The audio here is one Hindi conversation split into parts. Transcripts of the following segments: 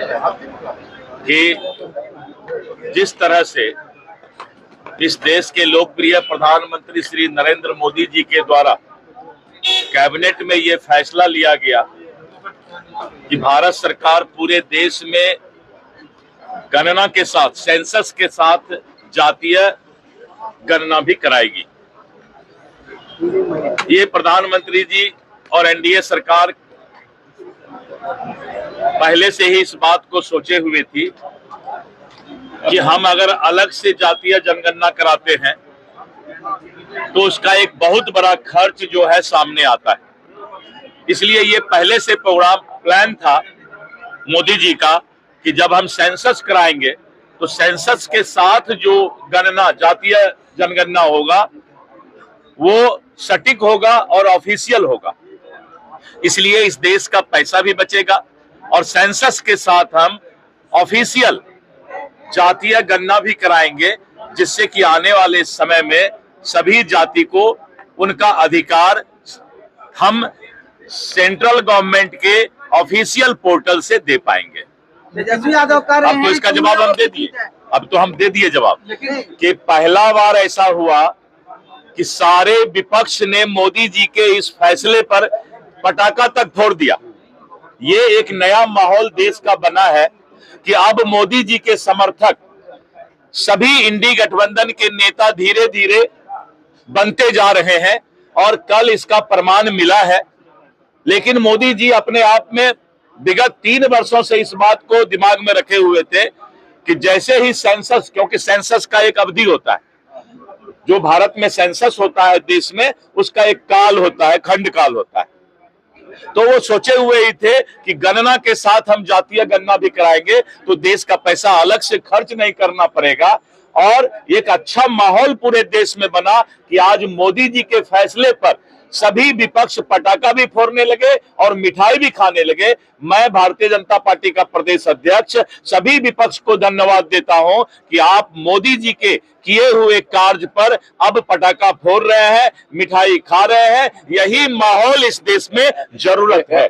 कि जिस तरह से इस देश के लोकप्रिय प्रधानमंत्री श्री नरेंद्र मोदी जी के द्वारा कैबिनेट में ये फैसला लिया गया कि भारत सरकार पूरे देश में गणना के साथ, सेंसस के साथ जातीय गणना भी कराएगी। ये प्रधानमंत्री जी और एनडीए सरकार पहले से ही इस बात को सोचे हुए थी कि हम अगर अलग से जातीय जनगणना कराते हैं तो उसका एक बहुत बड़ा खर्च जो है सामने आता है। इसलिए ये पहले से प्रोग्राम प्लान था मोदी जी का कि जब हम सेंसस कराएंगे तो सेंसस के साथ जो गणना, जातीय जनगणना होगा वो सटीक होगा और ऑफिशियल होगा। इसलिए इस देश का पैसा भी बचेगा और सेंसस के साथ हम ऑफिशियल जातीय गणना भी कराएंगे, जिससे कि आने वाले समय में सभी जाति को उनका अधिकार हम सेंट्रल गवर्नमेंट के ऑफिशियल पोर्टल से दे पाएंगे। अब तो इसका जवाब हम दे दिए, अब तो हम दे दिए जवाब कि पहला बार ऐसा हुआ कि सारे विपक्ष ने मोदी जी के इस फैसले पर पटाखा तक फोड़ दिया। ये एक नया माहौल देश का बना है कि अब मोदी जी के समर्थक, सभी इंडी गठबंधन के नेता धीरे धीरे बनते जा रहे हैं और कल इसका प्रमाण मिला है। लेकिन मोदी जी अपने आप में विगत 3 वर्षों से इस बात को दिमाग में रखे हुए थे कि जैसे ही सेंसस, क्योंकि सेंसस का एक अवधि होता है, जो भारत में सेंसस होता है देश में, उसका एक काल होता है, खंड काल होता है। तो वो सोचे हुए ही थे कि गणना के साथ हम जातीय गणना भी कराएंगे तो देश का पैसा अलग से खर्च नहीं करना पड़ेगा। और एक अच्छा माहौल पूरे देश में बना कि आज मोदी जी के फैसले पर सभी विपक्ष पटाखा भी फोड़ने लगे और मिठाई भी खाने लगे। मैं भारतीय जनता पार्टी का प्रदेश अध्यक्ष सभी विपक्ष को धन्यवाद देता हूं कि आप मोदी जी के किए हुए कार्य पर अब पटाखा फोड़ रहे हैं, मिठाई खा रहे हैं। यही माहौल इस देश में जरूरत है,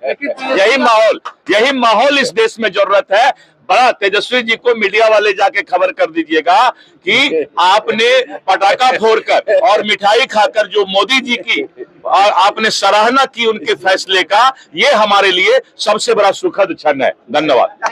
यही माहौल इस देश में जरूरत है। बड़ा तेजस्वी जी को मीडिया वाले जाके खबर कर दीजिएगा कि आपने पटाखा फोड़कर और मिठाई खाकर जो मोदी जी की और आपने सराहना की उनके फैसले का, ये हमारे लिए सबसे बड़ा सुखद क्षण है। धन्यवाद।